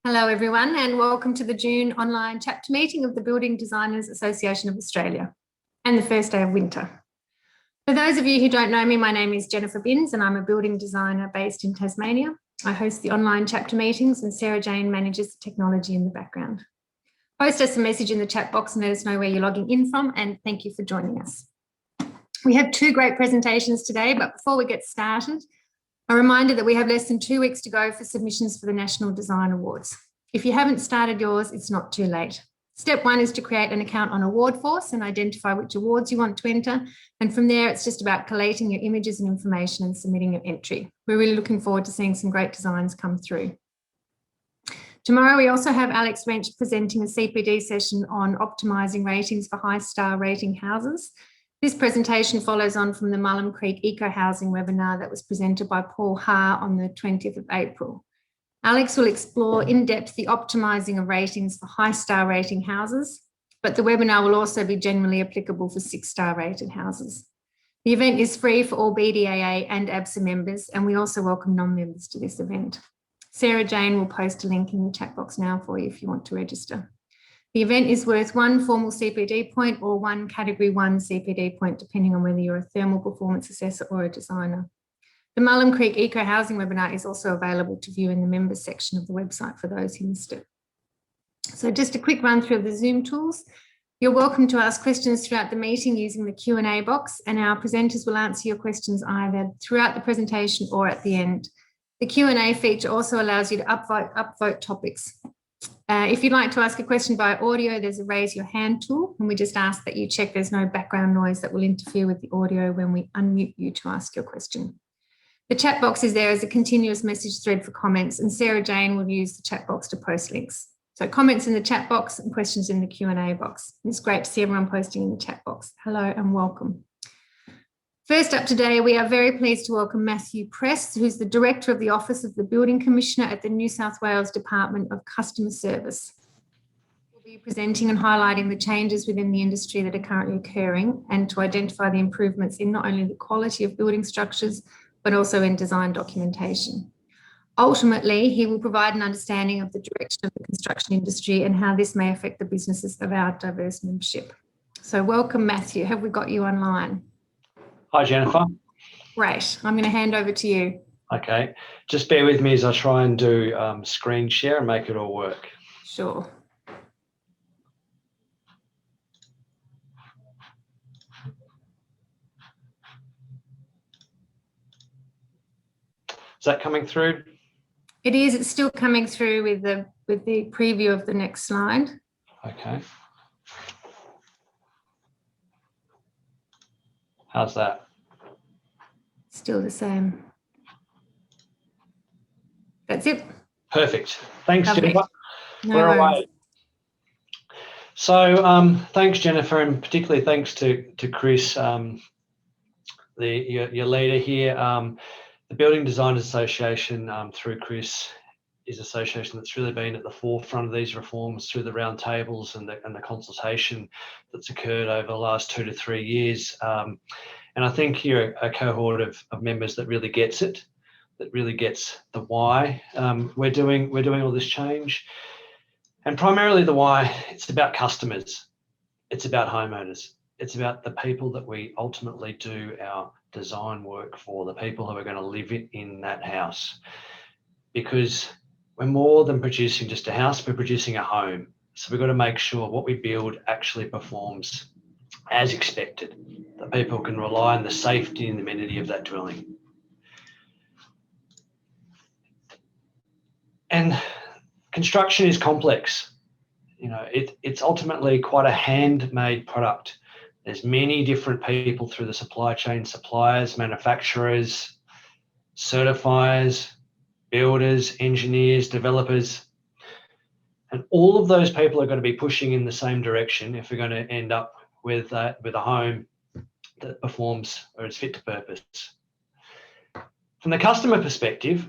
Hello everyone and welcome to the June online chapter meeting of the Building Designers Association of Australia and the first day of winter. For those of you who don't know me, my name is Jennifer Binns and I'm a building designer based in Tasmania. I host the online chapter meetings and Sarah Jane manages the technology in the background. Post us a message in the chat box and let us know where you're logging in from, and thank you for joining us. We have two great presentations today, but before we get started, a reminder that we have less than 2 weeks to go for submissions for the National Design Awards. If you haven't started yours, it's not too late. Step 1 is to create an account on AwardForce and identify which awards you want to enter. And from there, it's just about collating your images and information and submitting your entry. We're really looking forward to seeing some great designs come through. Tomorrow, we also have Alex Wrench presenting a CPD session on optimising ratings for high-star rating houses. This presentation follows on from the Mullum Creek Eco Housing webinar that was presented by Paul Haar on the 20th of April. Alex will explore in depth the optimising of ratings for high-star rating houses, but the webinar will also be generally applicable for 6-star rated houses. The event is free for all BDAA and ABSA members, and we also welcome non-members to this event. Sarah Jane will post a link in the chat box now for you if you want to register. The event is worth 1 formal CPD point or 1 Category 1 CPD point, depending on whether you're a thermal performance assessor or a designer. The Mullum Creek Eco Housing webinar is also available to view in the members section of the website for those who missed it. So just a quick run through of the Zoom tools. You're welcome to ask questions throughout the meeting using the Q&A box, and our presenters will answer your questions either throughout the presentation or at the end. The Q&A feature also allows you to upvote topics. If you'd like to ask a question via audio, there's a raise your hand tool, and we just ask that you check there's no background noise that will interfere with the audio when we unmute you to ask your question. The chat box is there as a continuous message thread for comments, and Sarah Jane will use the chat box to post links. So comments in the chat box and questions in the Q&A box. It's great to see everyone posting in the chat box. Hello and welcome. First up today, we are very pleased to welcome Matthew Press, who's the Director of the Office of the Building Commissioner at the New South Wales Department of Customer Service. We'll be presenting and highlighting the changes within the industry that are currently occurring and to identify the improvements in not only the quality of building structures, but also in design documentation. Ultimately, he will provide an understanding of the direction of the construction industry and how this may affect the businesses of our diverse membership. So welcome, Matthew. Have we got you online? Hi, Jennifer. Great. I'm going to hand over to you. Okay. Just bear with me as I try and do screen share and make it all work. Sure. Is that coming through? It is. It's still coming through with the preview of the next slide. Okay. How's that? Still the same. That's it. Perfect. Thanks, Lovely. Jennifer. No We're worries. away. So thanks, Jennifer, and particularly thanks to Chris, your leader here. The Building Designers Association, through Chris, is an association that's really been at the forefront of these reforms through the roundtables and the consultation that's occurred over the last 2 to 3 years. And I think you're a cohort of members that really gets it, that really gets the why we're doing all this change. And primarily the why, it's about customers, it's about homeowners, it's about the people that we ultimately do our design work for, the people who are going to live in that house. Because we're more than producing just a house, we're producing a home. So we've got to make sure what we build actually performs as expected, that people can rely on the safety and amenity of that dwelling. And construction is complex. You know, it's ultimately quite a handmade product. There's many different people through the supply chain, suppliers, manufacturers, certifiers, builders, engineers, developers. And all of those people are going to be pushing in the same direction if we're going to end up with a home that performs or is fit to purpose. From the customer perspective,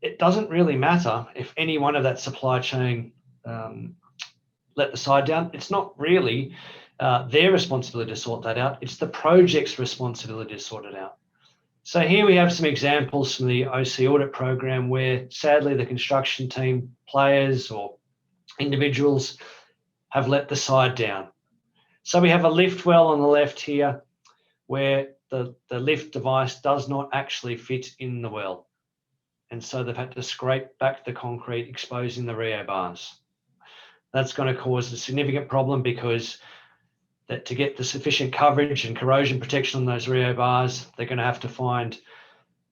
it doesn't really matter if any one of that supply chain let the side down. It's not really their responsibility to sort that out. It's the project's responsibility to sort it out. So here we have some examples from the OC audit program where sadly the construction team, players or individuals have let the side down. So we have a lift well on the left here where the lift device does not actually fit in the well. And so they've had to scrape back the concrete, exposing the rebar. That's going to cause a significant problem because that to get the sufficient coverage and corrosion protection on those rebar, they're going to have to find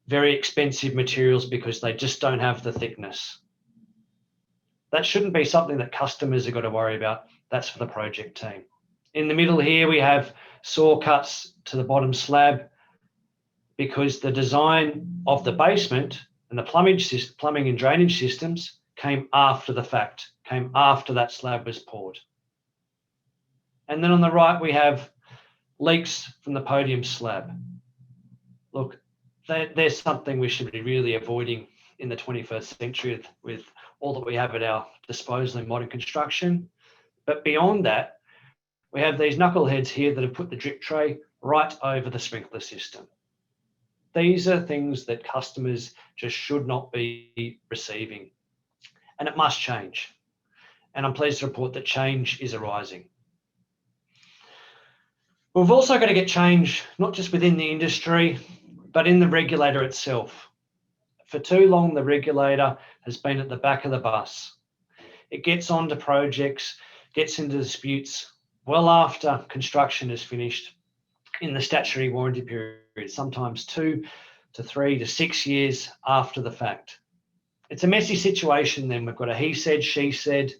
very expensive materials because they just don't have the thickness. That shouldn't be something that customers have got to worry about. That's for the project team. In the middle here, we have saw cuts to the bottom slab because the design of the basement and the plumbing and drainage systems came after the fact, came after that slab was poured. And then on the right, we have leaks from the podium slab. Look, there's something we should be really avoiding in the 21st century with all that we have at our disposal in modern construction. But beyond that, we have these knuckleheads here that have put the drip tray right over the sprinkler system. These are things that customers just should not be receiving, and it must change. And I'm pleased to report that change is arising. We've also got to get change, not just within the industry, but in the regulator itself. For too long, the regulator has been at the back of the bus. It gets onto projects, gets into disputes well after construction is finished in the statutory warranty period, sometimes 2 to 3 to 6 years after the fact. It's a messy situation then. We've got a he said, she said,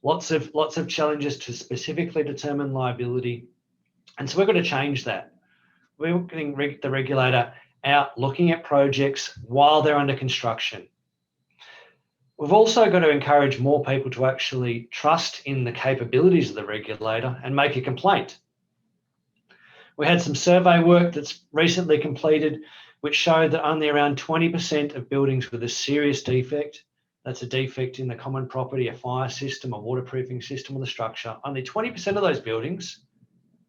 lots of challenges to specifically determine liability. And so we've got to change that. We're getting the regulator out looking at projects while they're under construction. We've also got to encourage more people to actually trust in the capabilities of the regulator and make a complaint. We had some survey work that's recently completed, which showed that only around 20% of buildings with a serious defect, that's a defect in the common property, a fire system, a waterproofing system or the structure, only 20% of those buildings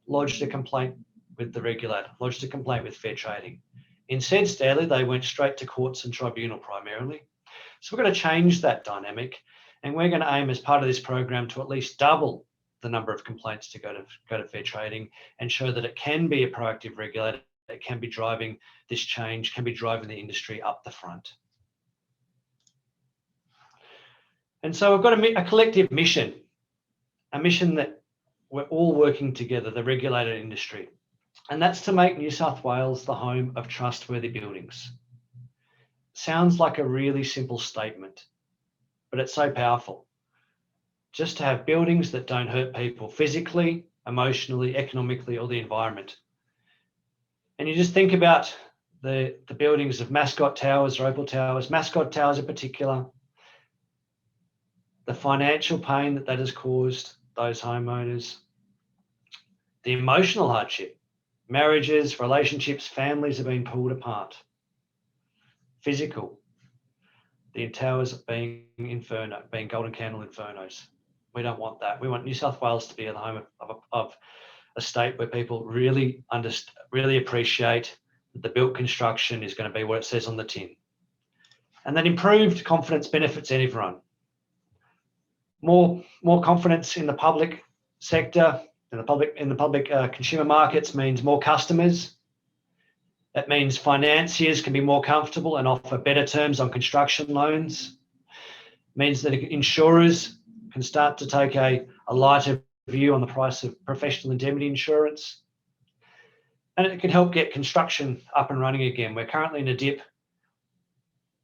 lodged a complaint with the regulator, lodged a complaint with fair trading. Instead, they went straight to courts and tribunal primarily. So we're going to change that dynamic, and we're going to aim as part of this program to at least double the number of complaints to go to fair trading and show that it can be a proactive regulator that can be driving this change, can be driving the industry up the front. And so we've got a collective mission, a mission that we're all working together, the regulated industry, and that's to make New South Wales the home of trustworthy buildings. Sounds like a really simple statement, but it's so powerful. Just to have buildings that don't hurt people physically, emotionally, economically, or the environment. And you just think about the buildings of Mascot Towers, Opal Towers, Mascot Towers in particular, the financial pain that has caused those homeowners, the emotional hardship, marriages, relationships, families have been pulled apart. Physical, the towers being inferno, being golden candle infernos. We don't want that. We want New South Wales to be the home of a state where people really appreciate that the built construction is going to be what it says on the tin, and that improved confidence benefits everyone. More confidence in the public sector, in the public consumer markets means more customers. That means financiers can be more comfortable and offer better terms on construction loans. It means that insurers can start to take a lighter view on the price of professional indemnity insurance. And it can help get construction up and running again. We're currently in a dip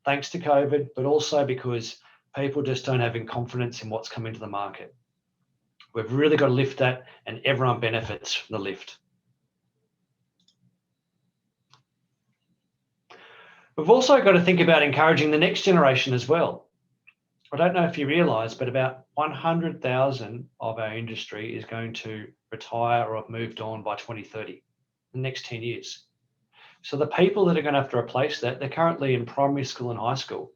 thanks to COVID, but also because people just don't have confidence in what's coming to the market. We've really got to lift that, and everyone benefits from the lift. We've also got to think about encouraging the next generation as well. I don't know if you realise, but about 100,000 of our industry is going to retire or have moved on by 2030, the next 10 years. So the people that are going to have to replace that, they're currently in primary school and high school.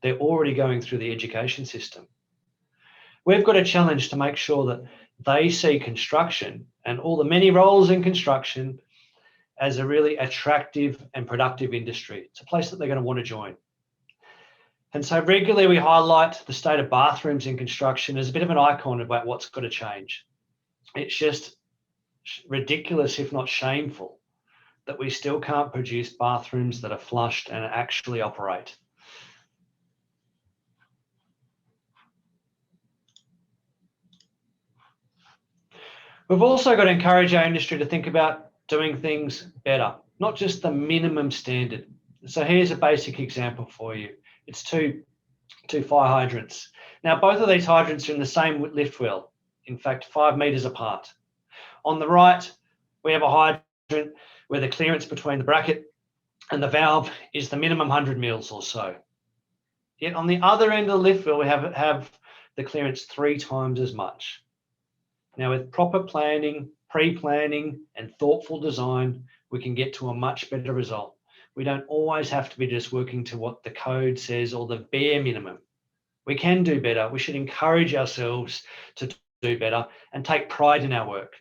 They're already going through the education system. We've got a challenge to make sure that they see construction and all the many roles in construction as a really attractive and productive industry. It's a place that they're going to want to join. And so regularly we highlight the state of bathrooms in construction as a bit of an icon about what's got to change. It's just ridiculous, if not shameful, that we still can't produce bathrooms that are flushed and actually operate. We've also got to encourage our industry to think about doing things better, not just the minimum standard. So here's a basic example for you. It's two fire hydrants. Now, both of these hydrants are in the same lift well, in fact, 5 meters apart. On the right, we have a hydrant where the clearance between the bracket and the valve is the minimum 100 mils or so. Yet on the other end of the lift well, we have the clearance 3 times as much. Now, with proper planning, pre-planning, and thoughtful design, we can get to a much better result. We don't always have to be just working to what the code says or the bare minimum. We can do better. We should encourage ourselves to do better and take pride in our work.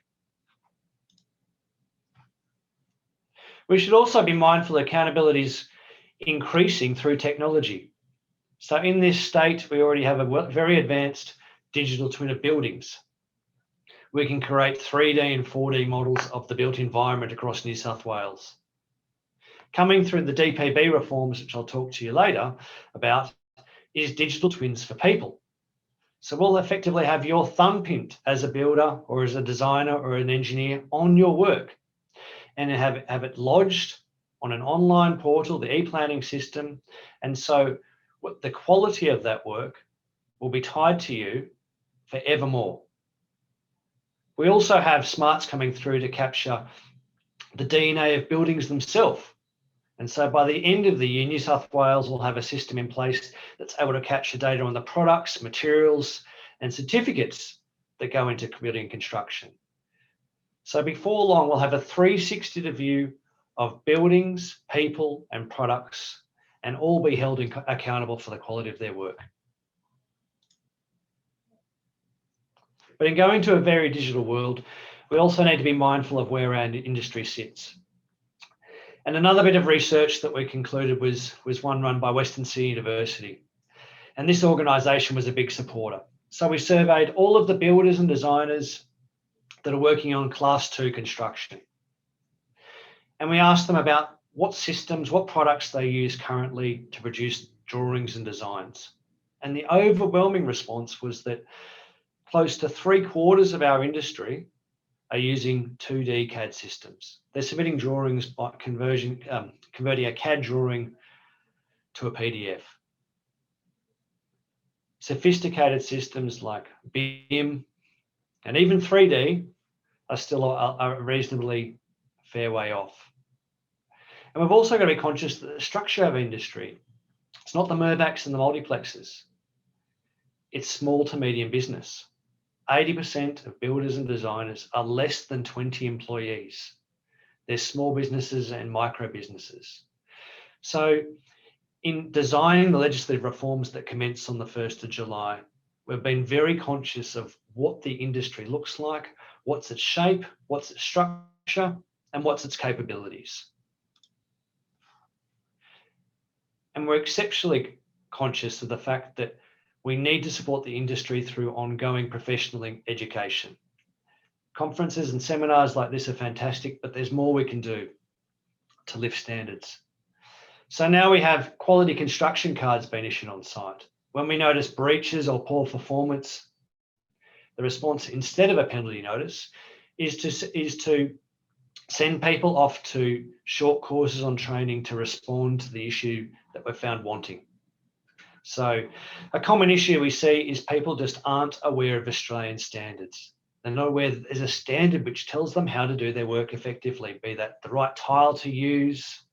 We should also be mindful accountability is increasing through technology. So in this state, we already have a very advanced digital twin of buildings. We can create 3D and 4D models of the built environment across New South Wales. Coming through the DPB reforms, which I'll talk to you later about, is digital twins for people. So we'll effectively have your thumbprint as a builder or as a designer or an engineer on your work, and have it lodged on an online portal, the e-planning system. And so the quality of that work will be tied to you forevermore. We also have smarts coming through to capture the DNA of buildings themselves. And so by the end of the year, New South Wales will have a system in place that's able to capture data on the products, materials, and certificates that go into building construction. So before long, we'll have a 360 view of buildings, people, and products, and all be held accountable for the quality of their work. But in going to a very digital world, we also need to be mindful of where our industry sits. And another bit of research that we concluded was one run by Western Sydney University. And this organisation was a big supporter. So we surveyed all of the builders and designers that are working on Class 2 construction. And we asked them about what systems, what products they use currently to produce drawings and designs. And the overwhelming response was that close to 3/4 of our industry are using 2D CAD systems. They're submitting drawings by converting a CAD drawing to a PDF. Sophisticated systems like BIM and even 3D are still a reasonably fair way off. And we've also got to be conscious that the structure of industry, it's not the Mirvacs and the multiplexes. It's small to medium business. 80% of builders and designers are less than 20 employees. They're small businesses and micro businesses. So in designing the legislative reforms that commence on the 1st of July, we've been very conscious of what the industry looks like, what's its shape, what's its structure, and what's its capabilities. And we're exceptionally conscious of the fact that we need to support the industry through ongoing professional education. Conferences and seminars like this are fantastic, but there's more we can do to lift standards. So now we have quality construction cards being issued on site. When we notice breaches or poor performance, the response, instead of a penalty notice, is to send people off to short courses on training to respond to the issue that we're found wanting. So a common issue we see is people just aren't aware of Australian standards. They're not aware that there's a standard which tells them how to do their work effectively, be that the right tile to use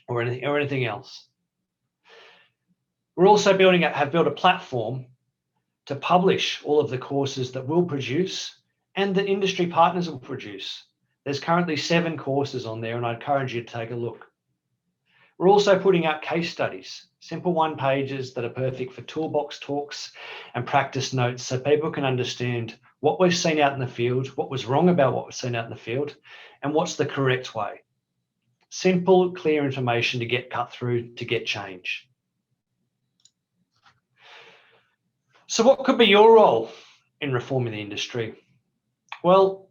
or anything else. We're also have built a platform to publish all of the courses that we'll produce and that industry partners will produce. There's currently 7 courses on there, and I encourage you to take a look. We're also putting out case studies, simple 1-pagers that are perfect for toolbox talks and practice notes so people can understand what we've seen out in the field, what was wrong about what we've seen out in the field, and what's the correct way. Simple, clear information to get cut through to get change. So what could be your role in reforming the industry? Well,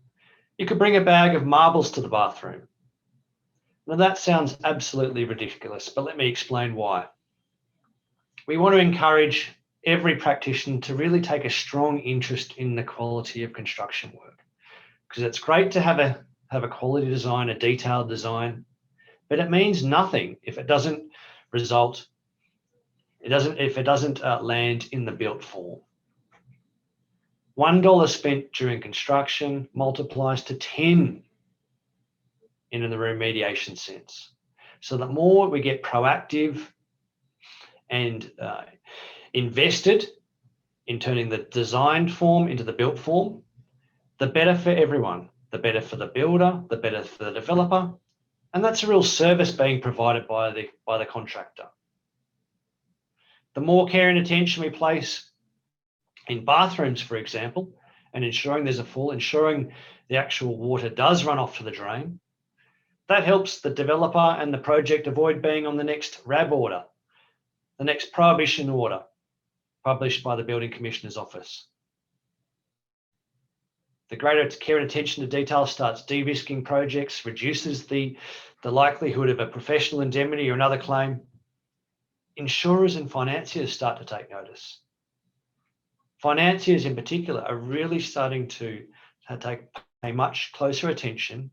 you could bring a bag of marbles to the bathroom. Now that sounds absolutely ridiculous, but let me explain why. We want to encourage every practitioner to really take a strong interest in the quality of construction work, because it's great to have a quality design, a detailed design, but it means nothing if it doesn't result, if it doesn't land in the built form. $1 spent during construction multiplies to 10 in the remediation sense. So the more we get proactive and invested in turning the designed form into the built form, the better for everyone. The better for the builder, the better for the developer, and that's a real service being provided by the contractor. The more care and attention we place in bathrooms, for example, and ensuring there's ensuring the actual water does run off to the drain, that helps the developer and the project avoid being on the next RAB order, the next prohibition order published by the Building Commissioner's Office. The greater care and attention to detail starts de-risking projects, reduces the likelihood of a professional indemnity or another claim. Insurers and financiers start to take notice. Financiers in particular are really starting to pay much closer attention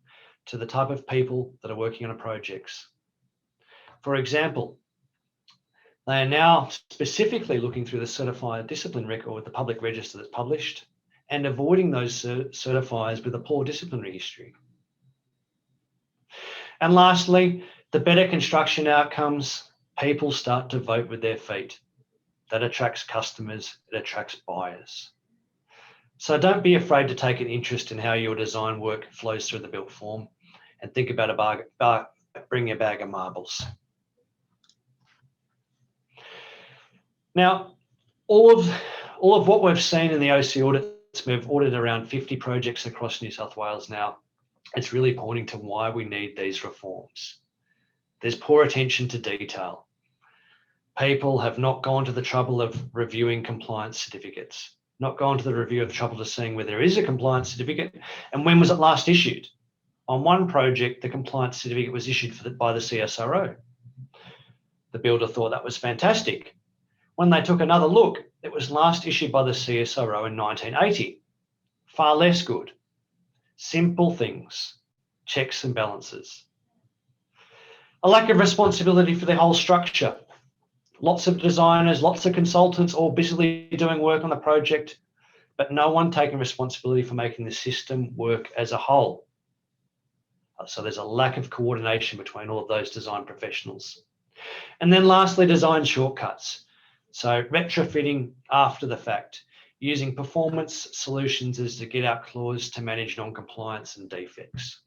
to the type of people that are working on projects. For example, they are now specifically looking through the certified discipline record, the public register that's published, and avoiding those certifiers with a poor disciplinary history. And lastly, the better construction outcomes, people start to vote with their feet. That attracts customers, it attracts buyers. So don't be afraid to take an interest in how your design work flows through the built form, and think about bring a bag of marbles. Now, all of what we've seen in the OC audits, we've audited around 50 projects across New South Wales now. It's really pointing to why we need these reforms. There's poor attention to detail. People have not gone to the trouble of reviewing compliance certificates, not gone to the trouble of seeing whether there is a compliance certificate and when was it last issued. On one project, the compliance certificate was issued by the CSRO. The builder thought that was fantastic. When they took another look, it was last issued by the CSRO in 1980. Far less good. Simple things, checks and balances. A lack of responsibility for the whole structure. Lots of designers, lots of consultants all busily doing work on the project, but no one taking responsibility for making the system work as a whole. So there's a lack of coordination between all of those design professionals. And then lastly, design shortcuts. So retrofitting after the fact, using performance solutions as the get out clause to manage non-compliance and defects.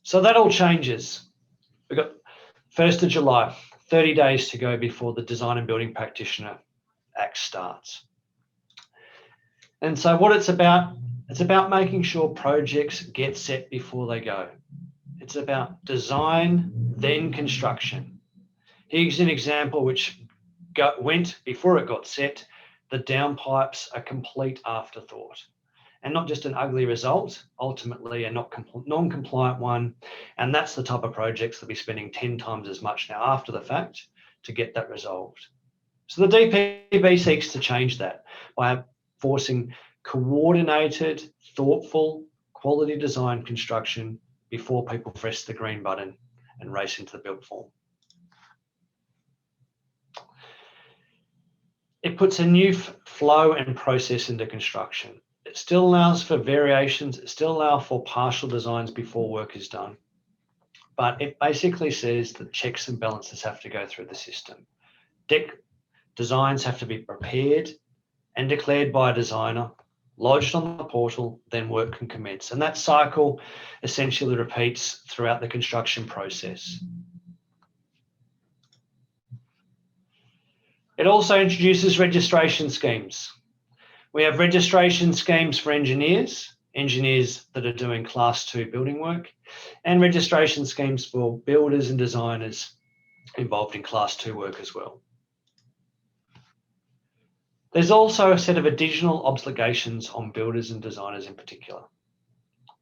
So that all changes. We've got 1st of July, 30 days to go before the Design and Building Practitioner Act starts. And so what it's about making sure projects get set before they go. It's about design, then construction. Here's an example which went before it got set. The downpipes a complete afterthought, and not just an ugly result, ultimately a non-compliant one. And that's the type of projects that will be spending 10 times as much now after the fact to get that resolved. So the DPB seeks to change that by forcing coordinated, thoughtful, quality design construction before people press the green button and race into the built form. It puts a new flow and process into construction. It still allows for variations, it still allows for partial designs before work is done. But it basically says that checks and balances have to go through the system. Designs have to be prepared and declared by a designer, lodged on the portal, then work can commence. And that cycle essentially repeats throughout the construction process. It also introduces registration schemes. We have registration schemes for engineers that are doing Class 2 building work, and registration schemes for builders and designers involved in Class 2 work as well. There's also a set of additional obligations on builders and designers in particular.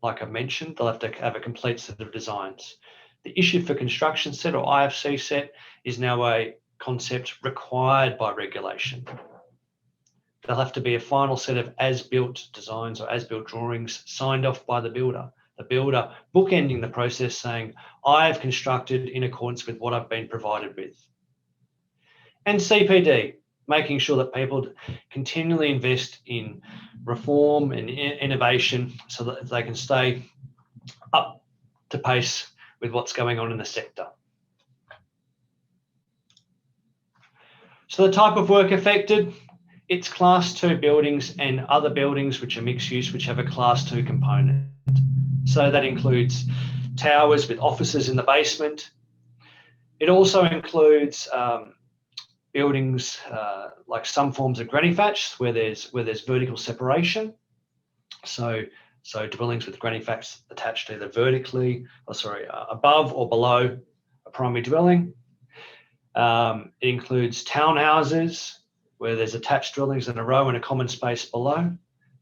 Like I mentioned, they'll have to have a complete set of designs. The issue for construction set or IFC set is now a concept required by regulation. There'll have to be a final set of as-built designs or as-built drawings signed off by the builder bookending the process saying, I have constructed in accordance with what I've been provided with. And CPD, making sure that people continually invest in reform and innovation so that they can stay up to pace with what's going on in the sector. So the type of work affected, it's Class 2 buildings and other buildings which are mixed use, which have a Class 2 component. So that includes towers with offices in the basement. It also includes buildings like some forms of granny thatch where there's vertical separation. So dwellings with granny thatch attached either vertically, above or below a primary dwelling. It includes townhouses where there's attached dwellings in a row and a common space below.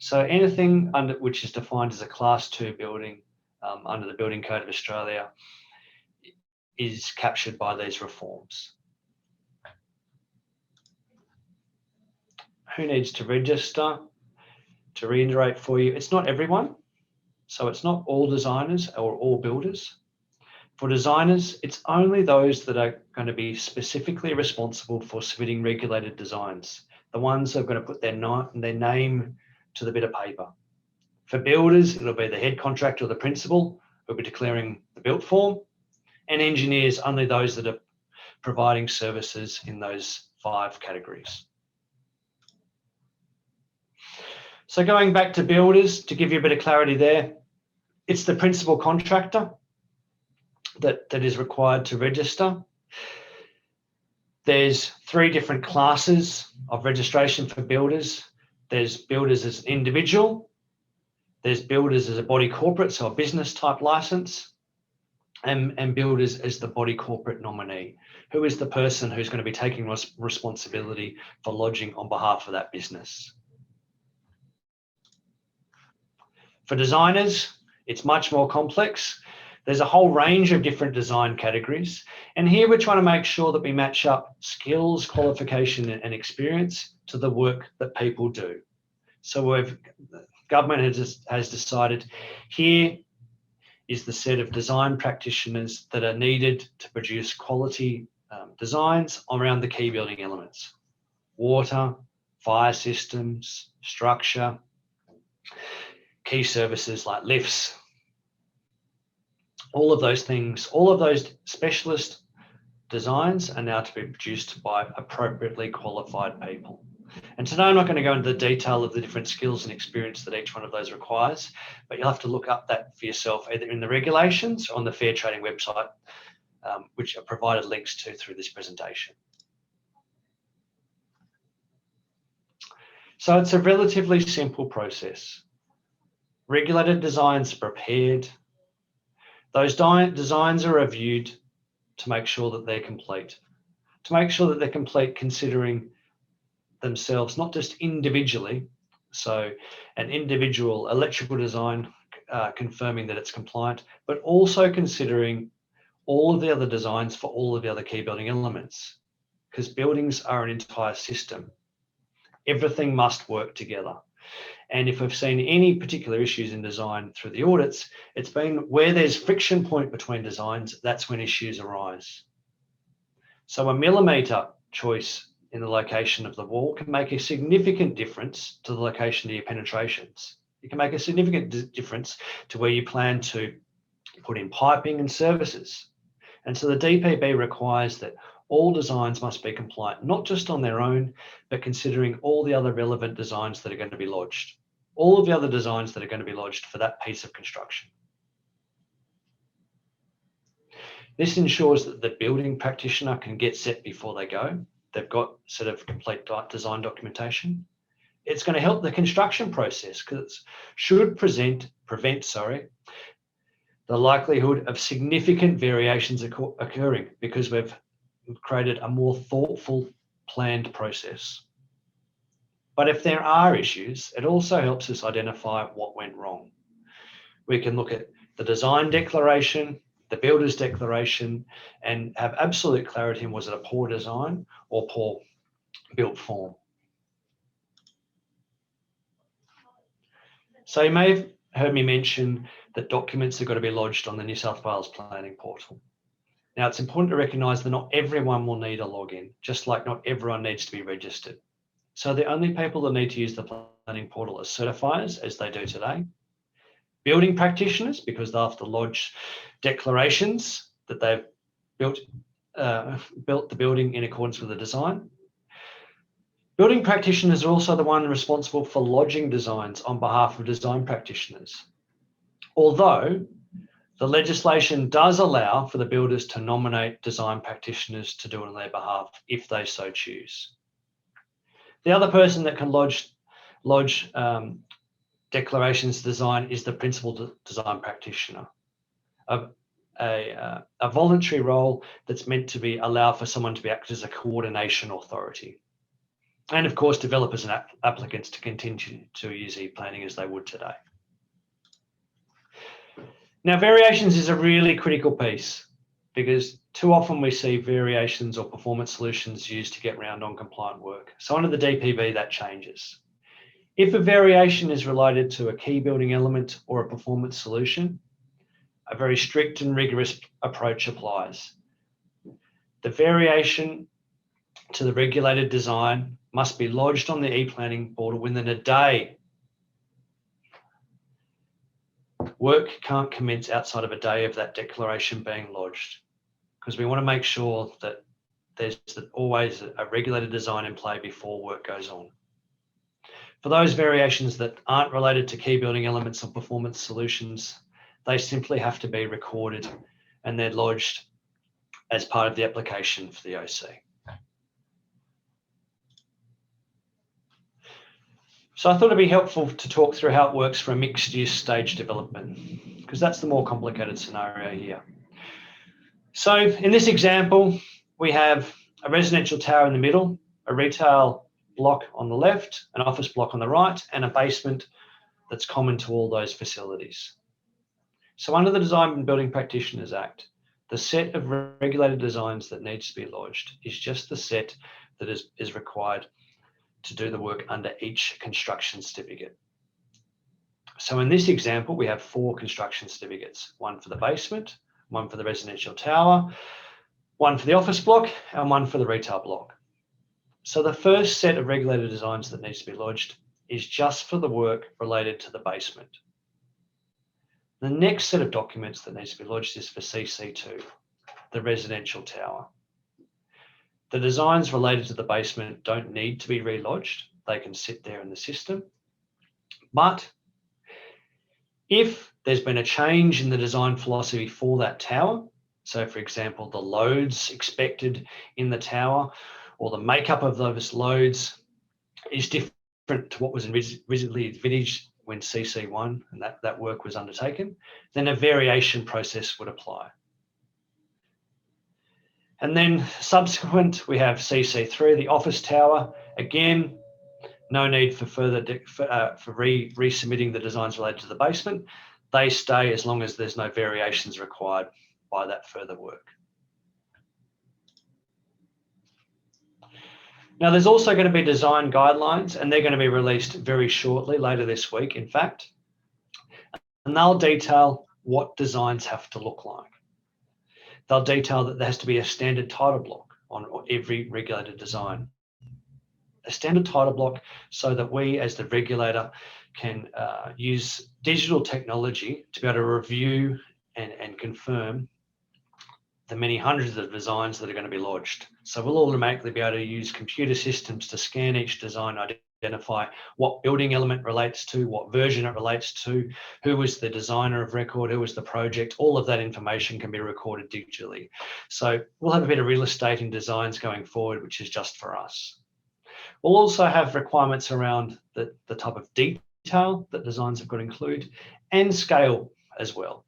So anything under which is defined as a Class 2 building under the Building Code of Australia is captured by these reforms. Who needs to register? To reiterate for you, it's not everyone. So it's not all designers or all builders. For designers, it's only those that are going to be specifically responsible for submitting regulated designs, the ones that are going to put their name to the bit of paper. For builders, it'll be the head contractor or the principal who'll be declaring the built form, and engineers, only those that are providing services in those 5 categories. So going back to builders, to give you a bit of clarity there, it's the principal contractor that is required to register. There's 3 different classes of registration for builders. There's builders as an individual, there's builders as a body corporate, so a business type license, and builders as the body corporate nominee, who is the person who's going to be taking responsibility for lodging on behalf of that business. For designers, it's much more complex. There's a whole range of different design categories. And here we're trying to make sure that we match up skills, qualification, and experience to the work that people do. So government has decided here is the set of design practitioners that are needed to produce quality designs around the key building elements: water, fire systems, structure, key services like lifts. All of those things, all of those specialist designs are now to be produced by appropriately qualified people. And today I'm not going to go into the detail of the different skills and experience that each one of those requires, but you'll have to look up that for yourself either in the regulations or on the Fair Trading website, which are provided links to through this presentation. So it's a relatively simple process. Regulated designs are prepared. Those designs are reviewed to make sure that they're complete. To make sure that they're complete considering themselves, not just individually. So an individual electrical design confirming that it's compliant, but also considering all of the other designs for all of the other key building elements, because buildings are an entire system. Everything must work together. And if we've seen any particular issues in design through the audits, it's been where there's friction point between designs, that's when issues arise. So a millimetre choice in the location of the wall can make a significant difference to the location of your penetrations. It can make a significant difference to where you plan to put in piping and services. And so the DPB requires that all designs must be compliant, not just on their own, but considering all the other relevant designs that are going to be lodged, all of the other designs that are going to be lodged for that piece of construction. This ensures that the building practitioner can get set before they go. They've got sort of complete design documentation. it's going to help the construction process because it should prevent the likelihood of significant variations occurring because we've created a more thoughtful, planned process. But if there are issues, it also helps us identify what went wrong. We can look at the design declaration, the builder's declaration, and have absolute clarity on was it a poor design or poor built form. So you may have heard me mention that documents have got to be lodged on the New South Wales Planning Portal. Now, it's important to recognise that not everyone will need a login, just like not everyone needs to be registered. So the only people that need to use the planning portal are certifiers, as they do today, building practitioners, because they have to lodge declarations that they've built the building in accordance with the design. Building practitioners are also the one responsible for lodging designs on behalf of design practitioners. Although the legislation does allow for the builders to nominate design practitioners to do it on their behalf if they so choose. The other person that can lodge declarations to design is the principal design practitioner, a voluntary role that's meant to be allow for someone to be acted as a coordination authority. And of course, developers and applicants to continue to use e-planning as they would today. Now, variations is a really critical piece because too often we see variations or performance solutions used to get around non-compliant work. So under the DPB, that changes. If a variation is related to a key building element or a performance solution, a very strict and rigorous approach applies. The variation to the regulated design must be lodged on the e-planning portal within a day. Work can't commence outside of a day of that declaration being lodged because we want to make sure that there's always a regulated design in play before work goes on. For those variations that aren't related to key building elements or performance solutions, they simply have to be recorded and they're lodged as part of the application for the OC. So I thought it'd be helpful to talk through how it works for a mixed use stage development, because that's the more complicated scenario here. So in this example, we have a residential tower in the middle, a retail block on the left, an office block on the right, and a basement that's common to all those facilities. So under the Design and Building Practitioners Act, the set of regulated designs that needs to be lodged is just the set that is required to do the work under each construction certificate. So in this example, we have 4 construction certificates, one for the basement, one for the residential tower, one for the office block, and one for the retail block. So the first set of regulated designs that needs to be lodged is just for the work related to the basement. The next set of documents that needs to be lodged is for CC2, the residential tower. The designs related to the basement don't need to be relodged. They can sit there in the system. But if there's been a change in the design philosophy for that tower, so for example, the loads expected in the tower or the makeup of those loads is different to what was originally envisaged when CC1 and that work was undertaken, then a variation process would apply. And then subsequent, we have CC3, the office tower. Again, no need for further resubmitting the designs related to the basement. They stay as long as there's no variations required by that further work. Now, there's also going to be design guidelines, and they're going to be released very shortly, later this week, in fact. And they'll detail what designs have to look like. They'll detail that there has to be a standard title block on every regulated design. A standard title block so that we as the regulator can use digital technology to be able to review and confirm the many hundreds of designs that are going to be lodged. So we'll automatically be able to use computer systems to scan each design, identify what building element relates to, what version it relates to, who was the designer of record, who was the project. All of that information can be recorded digitally. So we'll have a bit of real estate in designs going forward, which is just for us. We'll also have requirements around the type of detail that designs have got to include and scale as well.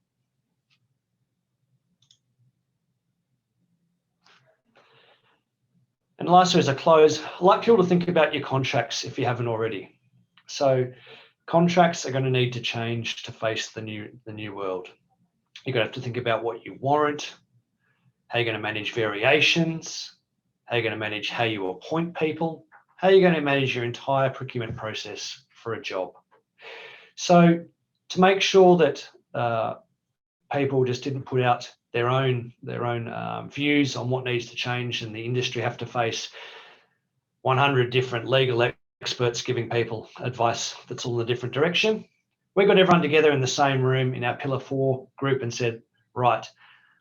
And lastly, as a close, I'd like people to think about your contracts if you haven't already. So contracts are going to need to change to face the new world. You're going to have to think about what you warrant, how you're going to manage variations, how you're going to manage how you appoint people, how you're going to manage your entire procurement process for a job. So to make sure that people just didn't put out their own views on what needs to change, and the industry have to face 100 different legal experts giving people advice that's all in a different direction. We got everyone together in the same room in our Pillar 4 group and said, right,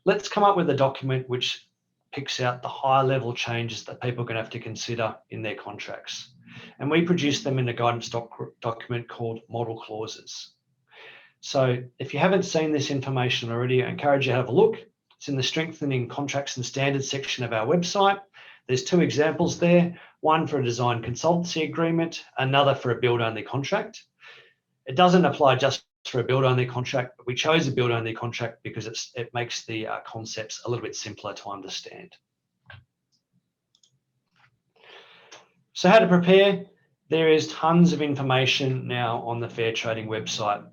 let's come up with a document which picks out the high level changes that people are going to have to consider in their contracts. And we produced them in a guidance document called Model Clauses. So if you haven't seen this information already, I encourage you to have a look. It's in the Strengthening Contracts and Standards section of our website. There's 2 examples there, one for a design consultancy agreement, another for a build-only contract. It doesn't apply just for a build-only contract, but we chose a build-only contract because it makes the concepts a little bit simpler to understand. So how to prepare? There is tons of information now on the Fair Trading website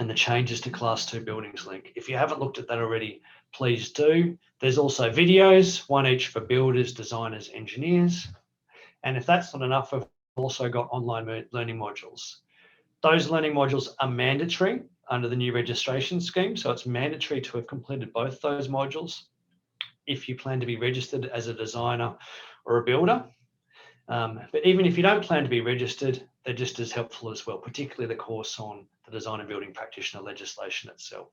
and the changes to Class 2 buildings link. If you haven't looked at that already, please do. There's also videos, one each for builders, designers, engineers. And if that's not enough, we've also got online learning modules. Those learning modules are mandatory under the new registration scheme. So it's mandatory to have completed both those modules if you plan to be registered as a designer or a builder. But even if you don't plan to be registered, they're just as helpful as well, particularly the course on the design and building practitioner legislation itself.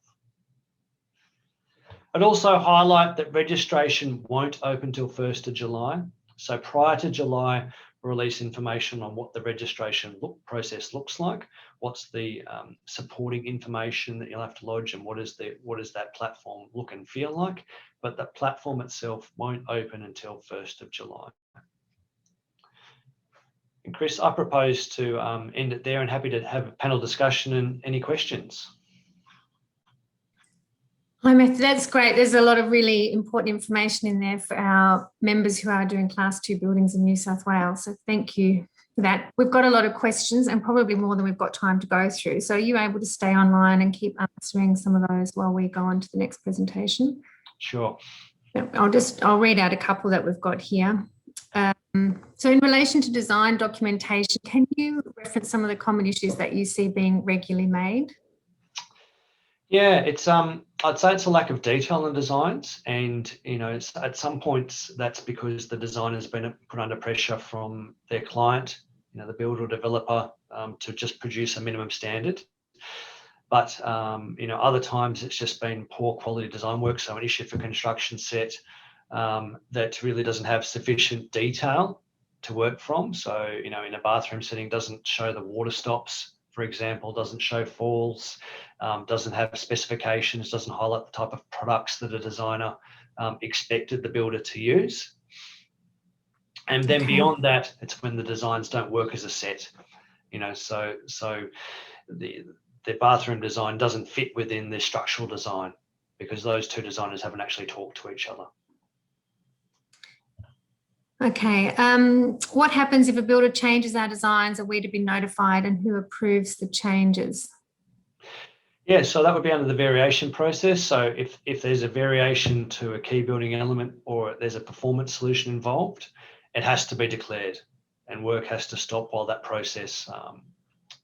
I'd also highlight that registration won't open till 1st of July. So prior to July, we'll release information on what the registration process looks like, what's the supporting information that you'll have to lodge, and what is that platform look and feel like. But the platform itself won't open until 1st of July. And Chris, I propose to end it there, and happy to have a panel discussion and any questions. Hi, Matthew, that's great. There's a lot of really important information in there for our members who are doing Class 2 buildings in New South Wales. So thank you for that. We've got a lot of questions and probably more than we've got time to go through. So are you able to stay online and keep answering some of those while we go on to the next presentation? Sure. I'll read out a couple that we've got here. So in relation to design documentation, can you reference some of the common issues that you see being regularly made? Yeah, it's I'd say it's a lack of detail in designs, and it's, at some points that's because the design has been put under pressure from their client, the builder or developer, to just produce a minimum standard. But other times it's just been poor quality design work, so an issue for construction set that really doesn't have sufficient detail to work from. So in a bathroom setting, doesn't show the water stops, for example, doesn't show falls, doesn't have specifications, doesn't highlight the type of products that a designer expected the builder to use. And then beyond that, it's when the designs don't work as a set, so the bathroom design doesn't fit within the structural design because those two designers haven't actually talked to each other. Okay, what happens if a builder changes our designs? Are we to be notified, and who approves the changes? Yeah, so that would be under the variation process. So if there's a variation to a key building element or there's a performance solution involved, it has to be declared and work has to stop while that process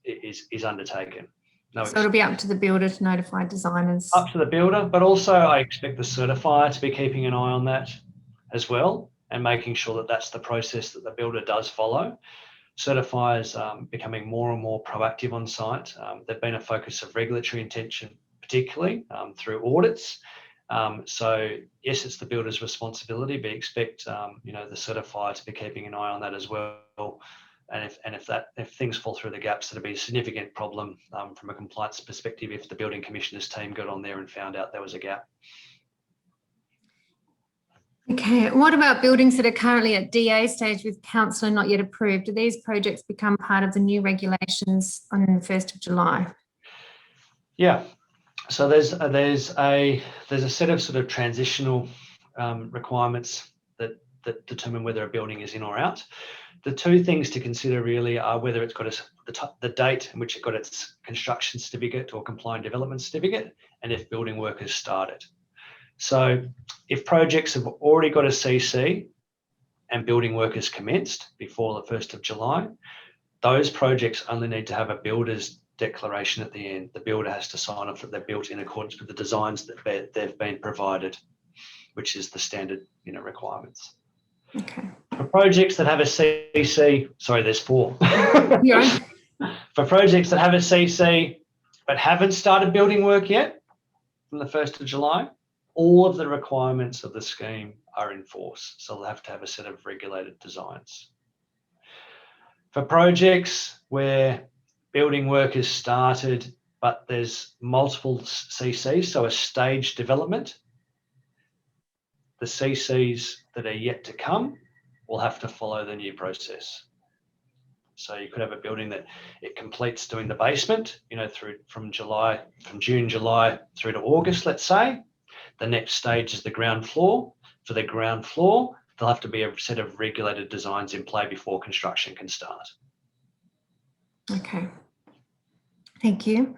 is undertaken. So it'll be up to the builder to notify designers? Up to the builder, but also I expect the certifier to be keeping an eye on that as well and making sure that that's the process that the builder does follow. Certifiers becoming more and more proactive on site. They've been a focus of regulatory intention, particularly through audits. So yes, it's the builder's responsibility, but expect the certifier to be keeping an eye on that as well. And if things fall through the gaps, it'll be a significant problem from a compliance perspective if the building commissioner's team got on there and found out there was a gap. Okay, what about buildings that are currently at DA stage with council and not yet approved? Do these projects become part of the new regulations on the 1st of July? Yeah, so there's a set of sort of transitional requirements that determine whether a building is in or out. The two things to consider really are whether it's got the date in which it got its construction certificate or compliant development certificate, and if building work has started. So if projects have already got a CC and building work has commenced before the 1st of July, those projects only need to have a builder's declaration at the end. The builder has to sign off that they're built in accordance with the designs that they've been provided, which is the standard requirements. Okay. For projects that have a CC, sorry, there's 4. Yeah. For projects that have a CC but haven't started building work yet from the 1st of July, all of the requirements of the scheme are in force. So they'll have to have a set of regulated designs. For projects where building work has started, but there's multiple CCs, so a staged development, the CCs that are yet to come will have to follow the new process. So you could have a building that it completes doing the basement, from June, July through to August, let's say. The next stage is the ground floor. For the ground floor, there'll have to be a set of regulated designs in play before construction can start. Okay. Thank you.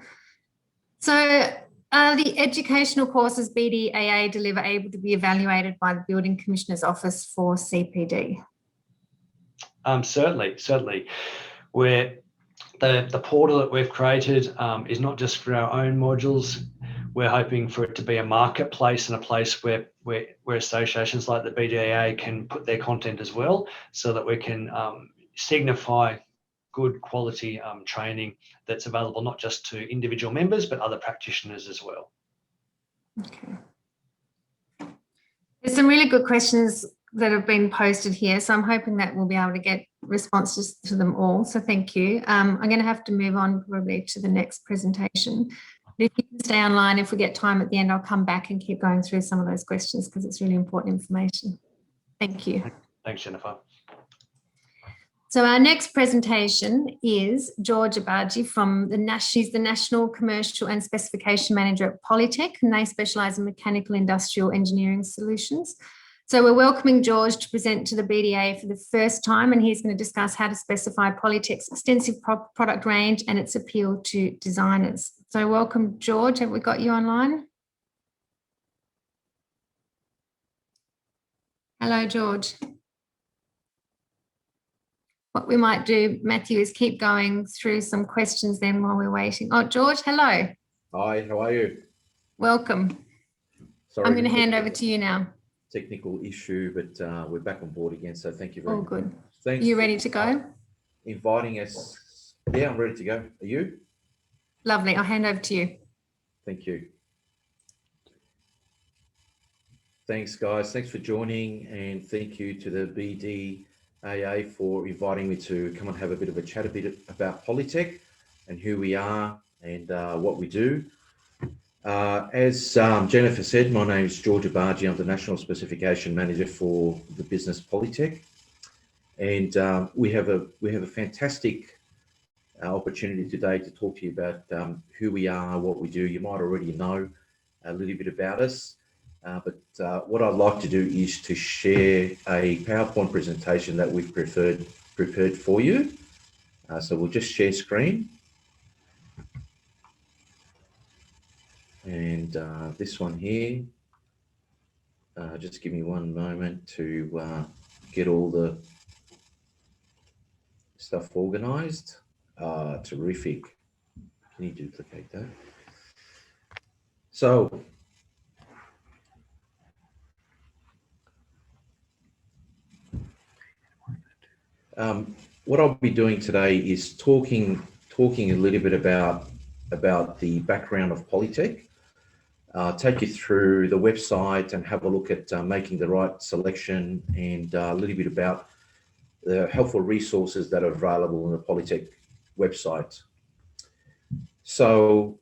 So are the educational courses BDAA deliver able to be evaluated by the Building Commissioner's Office for CPD? Certainly. Where the portal that we've created is not just for our own modules. We're hoping for it to be a marketplace and a place where associations like the BDAA can put their content as well, so that we can signify good quality training that's available not just to individual members but other practitioners as well. Okay. There's some really good questions that have been posted here, so I'm hoping that we'll be able to get responses to them all, so thank you. I'm going to have to move on probably to the next presentation. But if you can stay online, if we get time at the end, I'll come back and keep going through some of those questions because it's really important information. Thank you. Thanks, Jennifer. So our next presentation is Georgia Bargi from she's the National Commercial and Specification Manager at Polytech, and they specialise in mechanical industrial engineering solutions. So we're welcoming George to present to the BDA for the first time, and he's going to discuss how to specify Polytech's extensive product range and its appeal to designers. So welcome, George. Have we got you online? Hello, George. What we might do, Matthew, is keep going through some questions then while we're waiting. Oh, George, hello. Hi, how are you? Welcome. Sorry, I'm going to hand over to you now. Technical issue, but we're back on board again, so thank you very much. All good. Thanks. You ready to go? Inviting us. Yeah, I'm ready to go. Are you? Lovely. I'll hand over to you. Thank you. Thanks, guys. Thanks for joining, and thank you to the BDAA for inviting me to come and have a bit of a chat about Polytech and who we are and what we do. As Jennifer said, my name is Georgia Bargi. I'm the National Specification Manager for the business Polytech, and we have a fantastic opportunity today to talk to you about who we are, what we do. You might already know a little bit about us, but what I'd like to do is to share a PowerPoint presentation that we've prepared for you. So we'll just share screen. And this one here, just give me one moment to get all the stuff organized. Terrific. Can you duplicate that? So, what I'll be doing today is talking a little bit about the background of Polytech, take you through the website and have a look at making the right selection, and a little bit about the helpful resources that are available on the Polytech website. So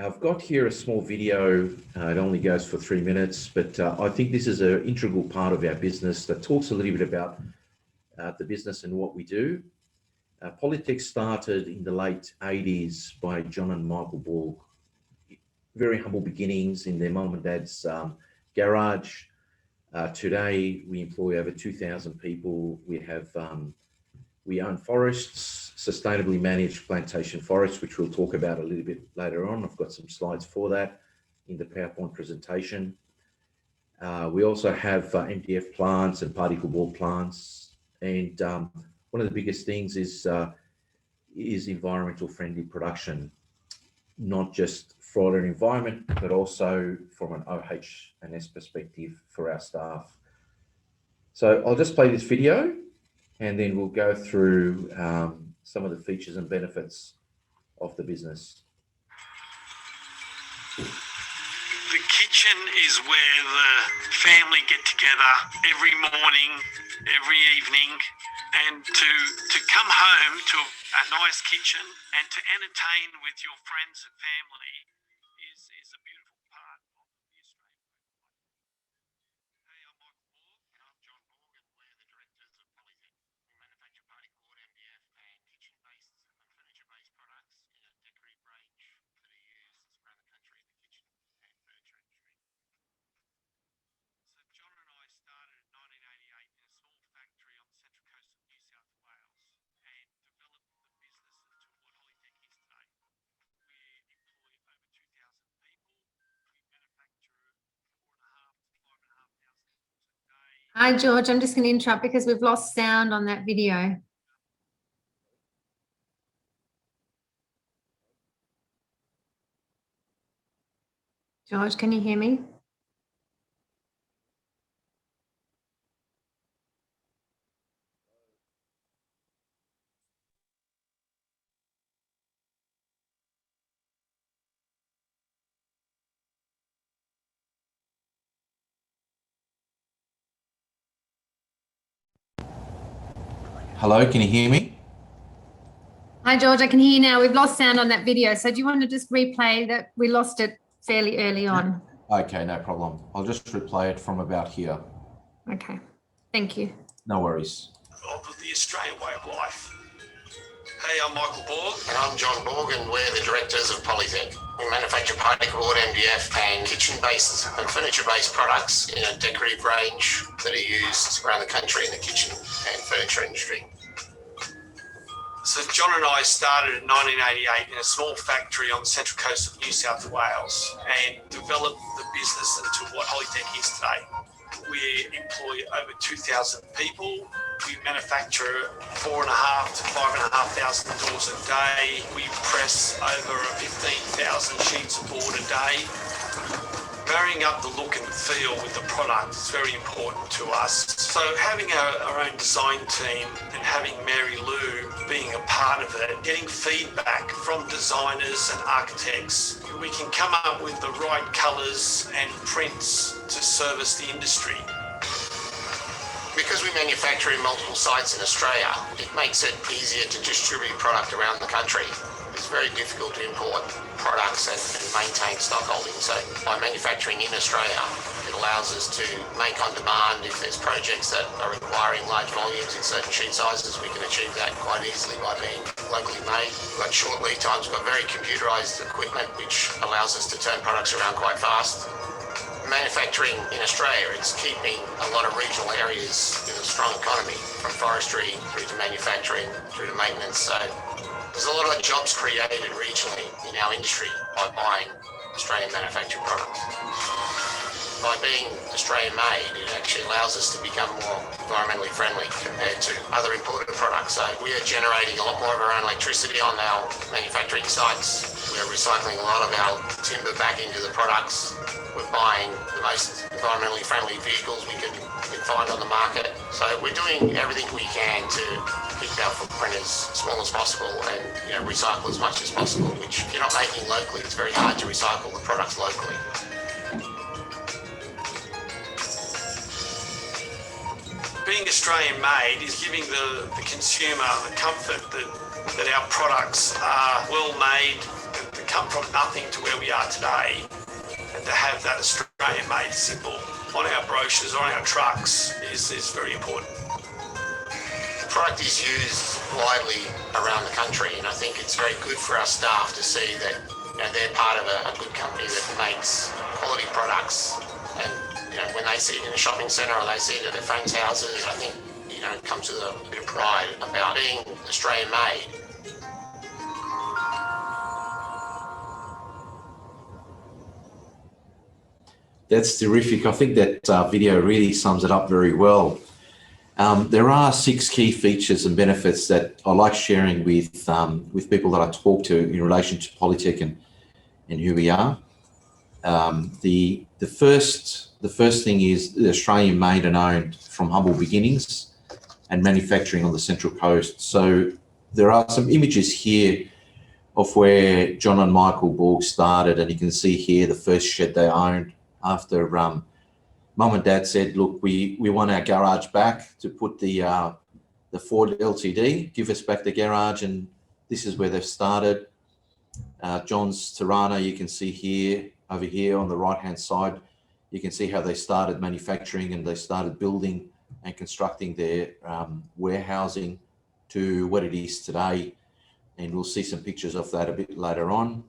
I've got here a small video. It only goes for 3 minutes, but I think this is an integral part of our business that talks a little bit about the business and what we do. Polytech started in the late 80s by John and Michael Borg. Very humble beginnings in their mum and dad's garage. Today, we employ over 2,000 people. We own forests, sustainably managed plantation forests, which we'll talk about a little bit later on. I've got some slides for that in the PowerPoint presentation. We also have MDF plants and particle board plants. And one of the biggest things is environmental friendly production, not just for our environment, but also from an OH&S perspective for our staff. So I'll just play this video and then we'll go through some of the features and benefits of the business. The kitchen is where the family get together every morning, every evening, and to come home to a nice kitchen and to entertain with your friends and family is a beautiful part of the Australian way. Hey, I'm Michael Borg. And I'm John Borg, and we're the directors of Polytech. We manufacture particle board, MDF, and kitchen-based and furniture-based products in a decorative range that are used around the country in the kitchen and furniture industry. So John and I started in 1988 in a small factory on the central coast of New South Wales and developed the business into what Polytech is today. We employ over 2,000 people. We manufacture 4,500 to 5,500 doors a day. Hi, George. I'm just going to interrupt because we've lost sound on that video. George, can you hear me? Hello, can you hear me? Hi, George. I can hear you now. We've lost sound on that video. So do you want to just replay that? We lost it fairly early on. Okay, no problem. I'll just replay it from about here. Okay. Thank you. No worries. Of the Australian way of life. Hey, I'm Michael Borg. And I'm John Borg, and we're the directors of Polytech. We manufacture particle board, MDF, and kitchen-based and furniture-based products in a decorative range that are used around the country in the kitchen and furniture industry. So John and I started in 1988 in a small factory on the central coast of New South Wales and developed the business into what Polytech is today. We employ over 2,000 people. We manufacture 4,500 to 5,500 doors a day. We press over 15,000 sheets of board a day. Marrying up the look and feel with the product is very important to us. So having our own design team and having Mary Lou being a part of it, getting feedback from designers and architects, we can come up with the right colours and prints to service the industry. Because we manufacture in multiple sites in Australia, it makes it easier to distribute product around the country. It's very difficult to import products and maintain stock holdings. So by manufacturing in Australia, it allows us to make on demand. If there's projects that are requiring large volumes in certain sheet sizes, we can achieve that quite easily by being locally made. We've got short lead times, we've got very computerized equipment, which allows us to turn products around quite fast. Manufacturing in Australia, it's keeping a lot of regional areas in a strong economy, from forestry through to manufacturing, through to maintenance. So there's a lot of jobs created regionally in our industry by buying Australian manufactured products. By being Australian made, it actually allows us to become more environmentally friendly compared to other imported products. So we are generating a lot more of our own electricity on our manufacturing sites. We are recycling a lot of our timber back into the products. We're buying the most environmentally friendly vehicles we can find on the market. So we're doing everything we can to keep our footprint as small as possible and recycle as much as possible, which if you're not making locally, it's very hard to recycle the products locally. Being Australian made is giving the consumer the comfort that our products are well made, that come from nothing to where we are today, and to have that Australian-made symbol on our brochures or on our trucks is very important. The product is used widely around the country, and I think it's very good for our staff to see that they're part of a good company that makes quality products. And when they see it in a shopping centre or they see it at their friends' houses, I think it comes with a bit of pride about being Australian made. That's terrific. I think that video really sums it up very well. There are 6 key features and benefits that I like sharing with people that I talk to in relation to Polytech and who we are. The first thing is the Australian made and owned from humble beginnings and manufacturing on the Central Coast. So there are some images here of where John and Michael Borg started, and you can see here the first shed they owned after Mum and Dad said, look, we want our garage back to put the Ford LTD, give us back the garage, and this is where they've started. John's Tirana, you can see here, over here on the right-hand side, you can see how they started manufacturing and they started building and constructing their warehousing to what it is today. And we'll see some pictures of that a bit later on.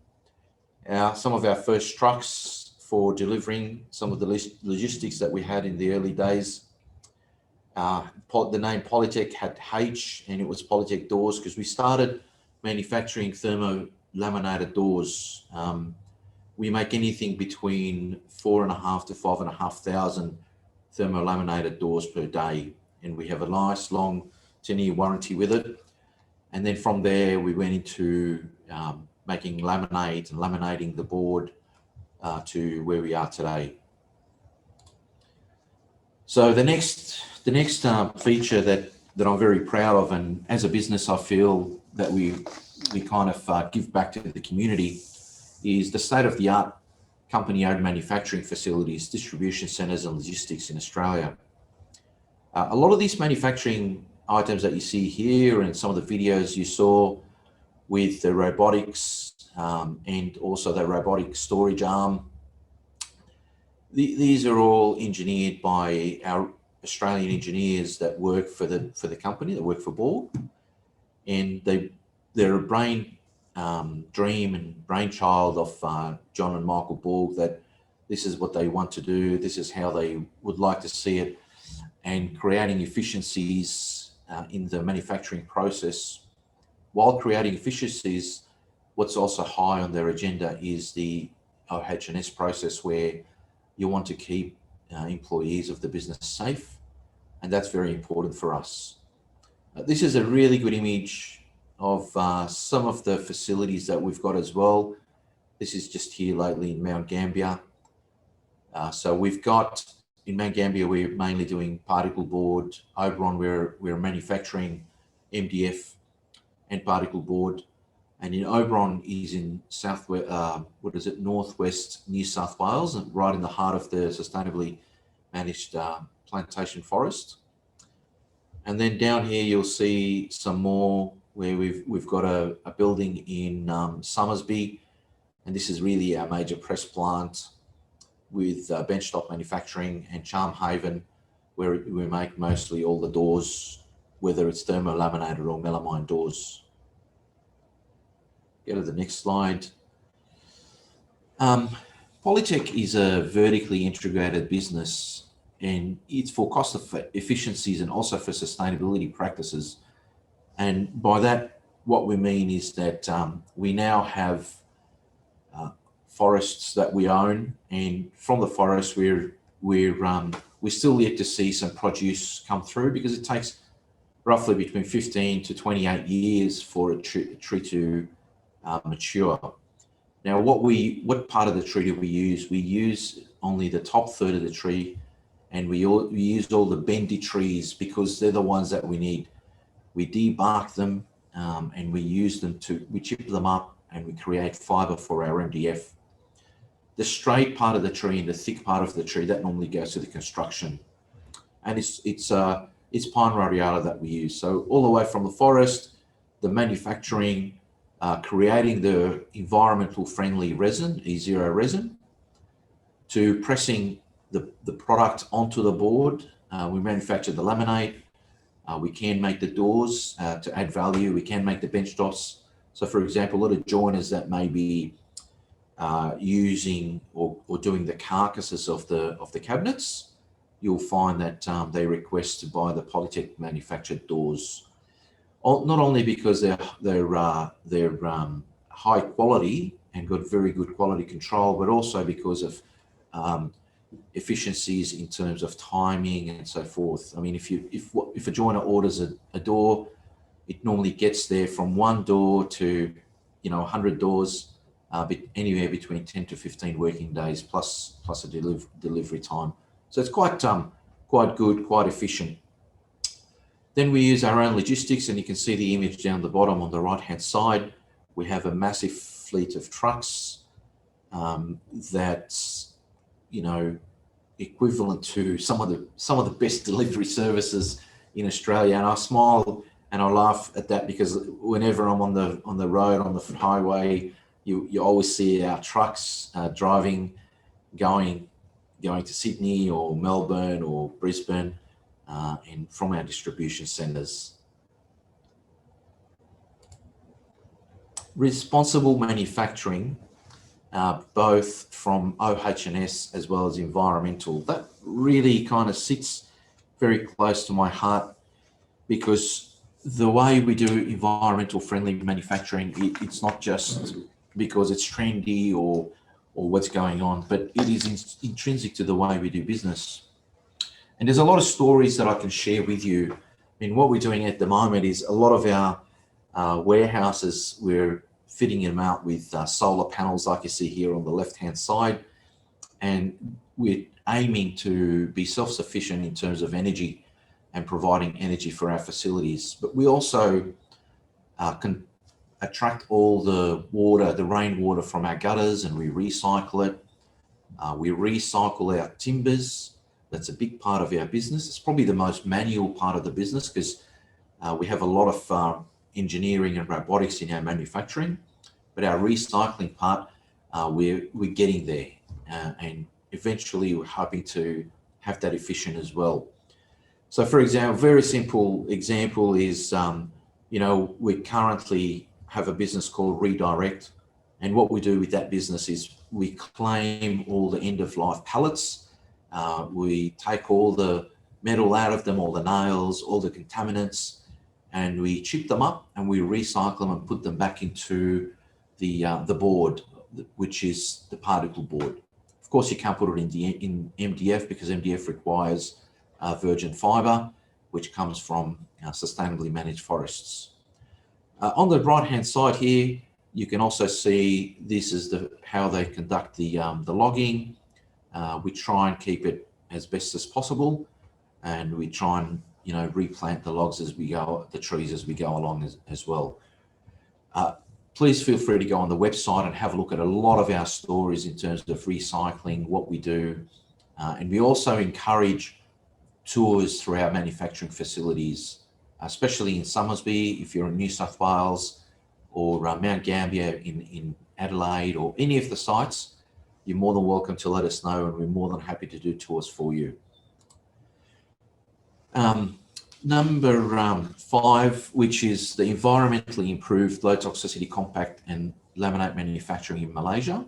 Some of our first trucks for delivering some of the logistics that we had in the early days. The name Polytech had H, and it was Polytech doors because we started manufacturing thermo-laminated doors. We make anything between 4,500 to 5,500 thermo-laminated doors per day, and we have a nice long 10-year warranty with it. And then from there, we went into making laminate and laminating the board to where we are today. So the next feature that I'm very proud of, and as a business, I feel that we kind of give back to the community, is the state-of-the-art company-owned manufacturing facilities, distribution centres and logistics in Australia. A lot of these manufacturing items that you see here and some of the videos you saw with the robotics and also the robotic storage arm, these are all engineered by our Australian engineers that work for the company, that work for Borg, and they're a brain dream and brainchild of John and Michael Borg, that this is what they want to do, this is how they would like to see it, and creating efficiencies in the manufacturing process. While creating efficiencies, what's also high on their agenda is the OH&S process, where you want to keep employees of the business safe, and that's very important for us. This is a really good image of some of the facilities that we've got as well. This is just here lately in Mount Gambier. So we've got, in Mount Gambier, we're mainly doing particle board. Oberon, we're manufacturing MDF and particle board. And in Oberon is in northwest New South Wales, and right in the heart of the sustainably managed plantation forest. And then down here you'll see some more where we've got a building in Summersby, and this is really our major press plant with benchtop manufacturing, and Charmhaven, where we make mostly all the doors, whether it's thermo-laminated or melamine doors. Go to the next slide. Polytech is a vertically integrated business, and it's for cost efficiencies and also for sustainability practices. And by that, what we mean is that we now have forests that we own, and from the forest we're still yet to see some produce come through, because it takes roughly between 15 to 28 years for a tree to mature. Now, what part of the tree do we use? We use only the top third of the tree, and we use all the bendy trees because they're the ones that we need. We debark them and we chip them up, and we create fiber for our MDF. The straight part of the tree and the thick part of the tree, that normally goes to the construction, and it's pine radiata that we use. So all the way from the forest, the manufacturing, creating the environmental friendly resin, E0 resin, to pressing the product onto the board. We manufacture the laminate. We can make the doors to add value. We can make the bench tops. So for example, a lot of joiners that may be using or doing the carcasses of the cabinets, you'll find that they request to buy the Polytech manufactured doors. Not only because they're high quality and got very good quality control, but also because of efficiencies in terms of timing and so forth. I mean, if a joiner orders a door, it normally gets there from one door to 100 doors, anywhere between 10 to 15 working days plus a delivery time. So it's quite good, quite efficient. Then we use our own logistics, and you can see the image down the bottom on the right hand side. We have a massive fleet of trucks that's equivalent to some of the best delivery services in Australia. And I smile and I laugh at that because whenever I'm on the road, on the highway, you always see our trucks driving, going to Sydney or Melbourne or Brisbane, and from our distribution centres. Responsible manufacturing, both from OH&S as well as environmental, that really kind of sits very close to my heart, because the way we do environmental friendly manufacturing, it's not just because it's trendy or what's going on, but it is intrinsic to the way we do business. And there's a lot of stories that I can share with you. I mean, what we're doing at the moment is a lot of our warehouses, we're fitting them out with solar panels like you see here on the left-hand side. And we're aiming to be self-sufficient in terms of energy and providing energy for our facilities. But we also can attract all the water, the rainwater from our gutters, and we recycle it. We recycle our timbers. That's a big part of our business. It's probably the most manual part of the business because we have a lot of engineering and robotics in our manufacturing, but our recycling part, we're getting there, and eventually we're hoping to have that efficient as well. So for example, very simple example is, we currently have a business called Redirect, and what we do with that business is we claim all the end-of-life pallets. We take all the metal out of them, all the nails, all the contaminants, and we chip them up and we recycle them and put them back into the board, which is the particle board. Of course, you can't put it in MDF because MDF requires virgin fibre, which comes from sustainably managed forests. On the right-hand side here, you can also see this is how they conduct the logging. We try and keep it as best as possible, and we try and replant the logs as we go, the trees as we go along as well. Please feel free to go on the website and have a look at a lot of our stories in terms of recycling, what we do, and we also encourage tours through our manufacturing facilities, especially in Somersby if you're in New South Wales, or Mount Gambier in Adelaide, or any of the sites. You're more than welcome to let us know, and we're more than happy to do tours for you. Number 5, which is the environmentally improved low toxicity compact and laminate manufacturing in Malaysia.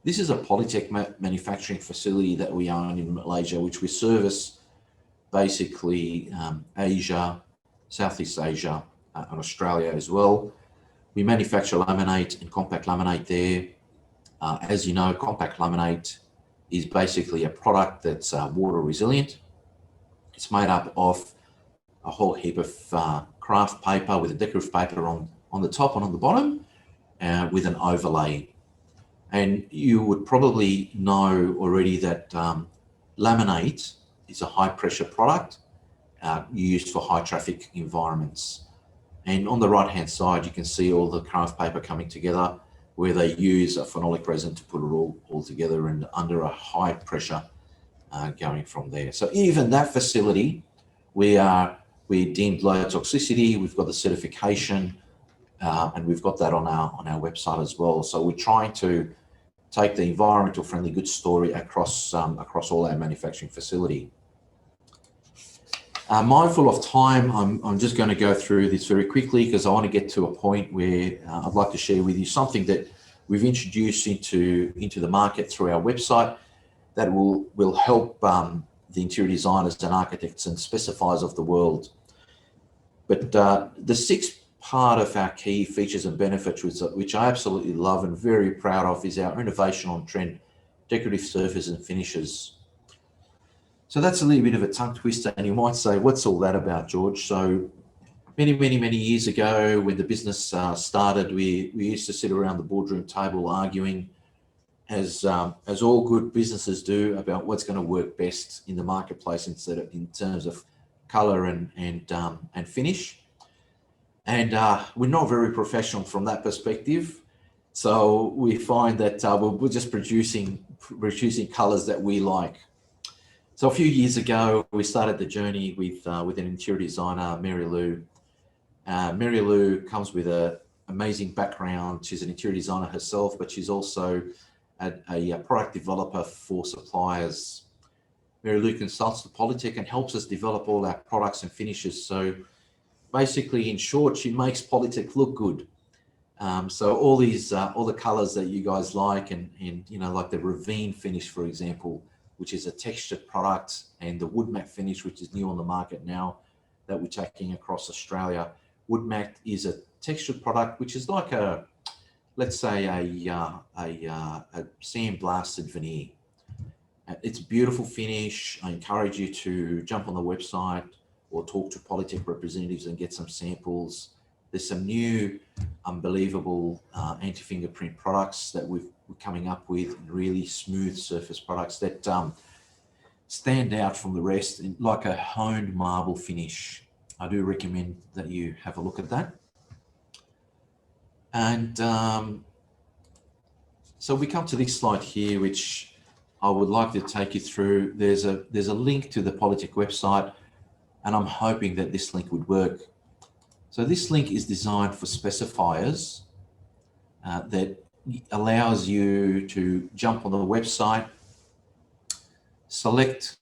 This is a Polytech manufacturing facility that we own in Malaysia, which we service basically Asia, Southeast Asia, and Australia as well. We manufacture laminate and compact laminate there. As you know, compact laminate is basically a product that's water resilient. It's made up of a whole heap of craft paper with a decorative paper on the top and on the bottom, with an overlay. And you would probably know already that laminate is a high pressure product used for high traffic environments. And on the right hand side, you can see all the craft paper coming together, where they use a phenolic resin to put it all together and under a high pressure going from there. So even that facility, we're deemed low toxicity. We've got the certification and we've got that on our website as well. So we're trying to take the environmental friendly goods story across all our manufacturing facility. Mindful of time, I'm just going to go through this very quickly because I want to get to a point where I'd like to share with you something that we've introduced into the market through our website that will help the interior designers and architects and specifiers of the world. But the sixth part of our key features and benefits, which I absolutely love and very proud of, is our innovation on trend decorative surfaces and finishes. So that's a little bit of a tongue twister, and you might say, what's all that about, George? So many years ago, when the business started, we used to sit around the boardroom table arguing, as all good businesses do, about what's going to work best in the marketplace in terms of color and finish. And we're not very professional from that perspective. So we find that we're just producing colors that we like. So a few years ago, we started the journey with an interior designer, Mary Lou. Mary Lou comes with an amazing background. She's an interior designer herself, but she's also a product developer for suppliers. Mary Lou consults the Polytech and helps us develop all our products and finishes. So basically, in short, she makes Polytech look good. So all the colors that you guys like, and like the Ravine finish, for example, which is a textured product, and the wood matte finish, which is new on the market now that we're taking across Australia. Wood matte is a textured product, which is like let's say a sandblasted veneer. It's a beautiful finish. I encourage you to jump on the website or talk to Polytech representatives and get some samples. There's some new unbelievable anti-fingerprint products that we're coming up with, really smooth surface products that stand out from the rest, like a honed marble finish. I do recommend that you have a look at that. And so we come to this slide here, which I would like to take you through. There's a link to the Polytech website, and I'm hoping that this link would work. So this link is designed for specifiers that allows you to jump on the website, select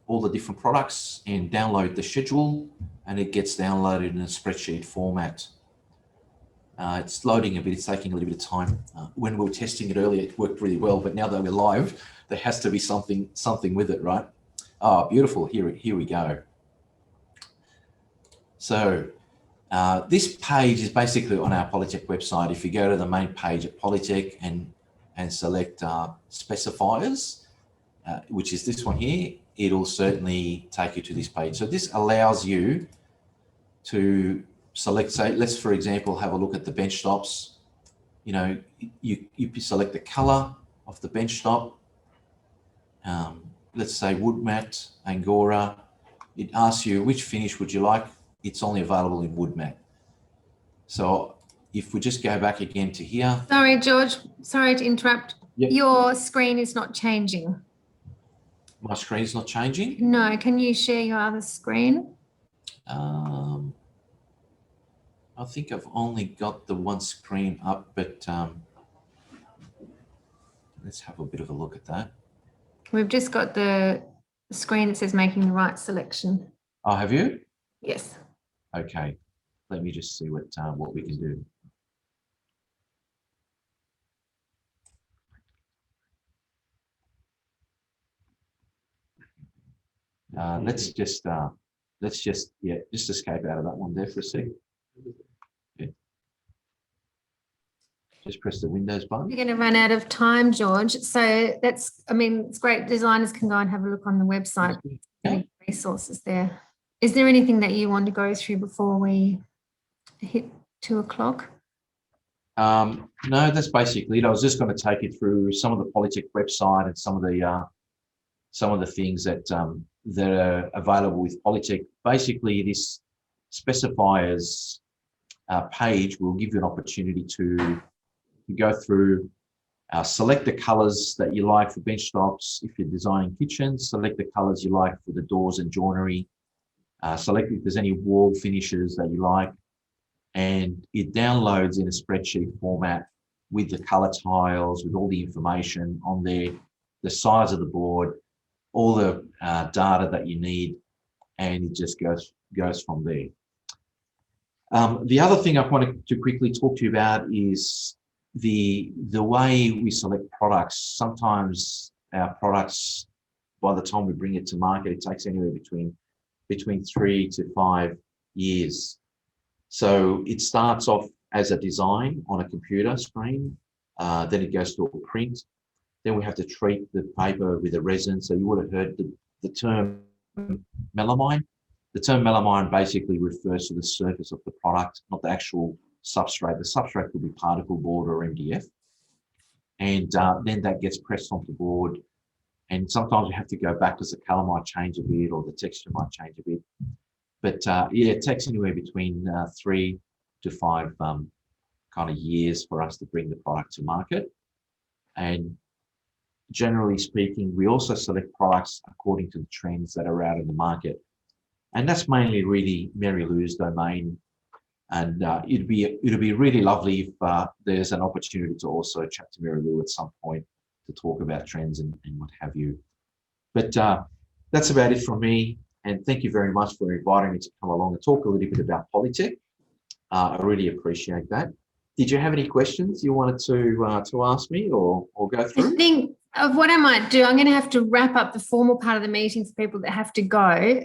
all the different products and download the schedule, and it gets downloaded in a spreadsheet format. It's loading a bit, it's taking a little bit of time. When we were testing it earlier, it worked really well, but now that we're live, there has to be something with it, right? Oh, beautiful, here we go. So this page is basically on our Polytech website. If you go to the main page at Polytech and select specifiers, which is this one here, it'll certainly take you to this page. So this allows you to select, say, let's for example have a look at the bench tops. You select the color of the bench top. Let's say wood matte, Angora. It asks you which finish would you like. It's only available in wood matte. So if we just go back again to here. Sorry, George. Sorry to interrupt. Yep. Your screen is not changing. My screen's not changing? No. Can you share your other screen? I think I've only got the one screen up, but let's have a bit of a look at that. We've just got the screen that says making the right selection. Oh, have you? Yes. Okay. Let me just see what we can do. Let's just escape out of that one there for a second. Yeah. Just press the Windows button. You're going to run out of time, George. So it's great. Designers can go and have a look on the website. Okay. Resources there. Is there anything that you want to go through before we hit 2 o'clock? No, that's basically it. I was just going to take you through some of the Polytech website and some of the things that are available with Polytech. Basically, this specifiers page will give you an opportunity to go through, select the colors that you like for bench tops. If you're designing kitchens, select the colors you like for the doors and joinery. Select if there's any wall finishes that you like. and it downloads in a spreadsheet format with the color tiles, with all the information on there, the size of the board, all the data that you need, and it just goes from there. The other thing I wanted to quickly talk to you about is the way we select products. Sometimes our products, by the time we bring it to market, it takes anywhere between 3 to 5 years. So it starts off as a design on a computer screen, then it goes to a print. Then we have to treat the paper with a resin. So you would have heard the term melamine. The term melamine basically refers to the surface of the product, not the actual substrate. The substrate could be particle board or MDF. And then that gets pressed onto the board. And sometimes you have to go back because the color might change a bit or the texture might change a bit. But yeah, it takes anywhere between 3 to 5 kind of years for us to bring the product to market. And generally speaking, we also select products according to the trends that are out in the market. And that's mainly really Mary Lou's domain. And it'd be really lovely if there's an opportunity to also chat to Mary Lou at some point to talk about trends and what have you. But that's about it from me. And thank you very much for inviting me to come along and talk a little bit about Polytech. I really appreciate that. Did you have any questions you wanted to ask me or go through? I think of what I might do, I'm going to have to wrap up the formal part of the meeting for people that have to go.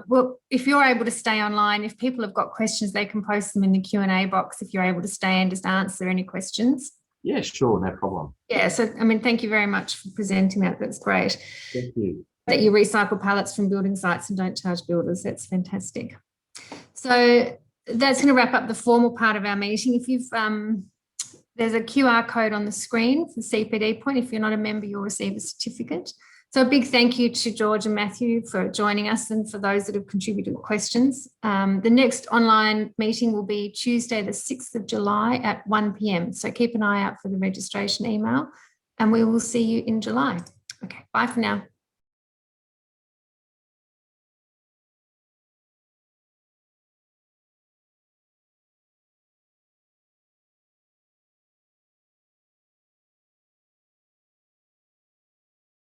Well, if you're able to stay online, if people have got questions, they can post them in the Q&A box if you're able to stay and just answer any questions. Yeah, sure, no problem. Yeah, so, I mean, thank you very much for presenting that. That's great. Thank you. That you recycle pallets from building sites and don't charge builders. That's fantastic. So that's going to wrap up the formal part of our meeting. If you've there's a QR code on the screen for CPD point. If you're not a member, you'll receive a certificate. So a big thank you to George and Matthew for joining us and for those that have contributed questions. The next online meeting will be Tuesday, the 6th of July at 1 p.m. So keep an eye out for the registration email and we will see you in July. Okay, bye for now.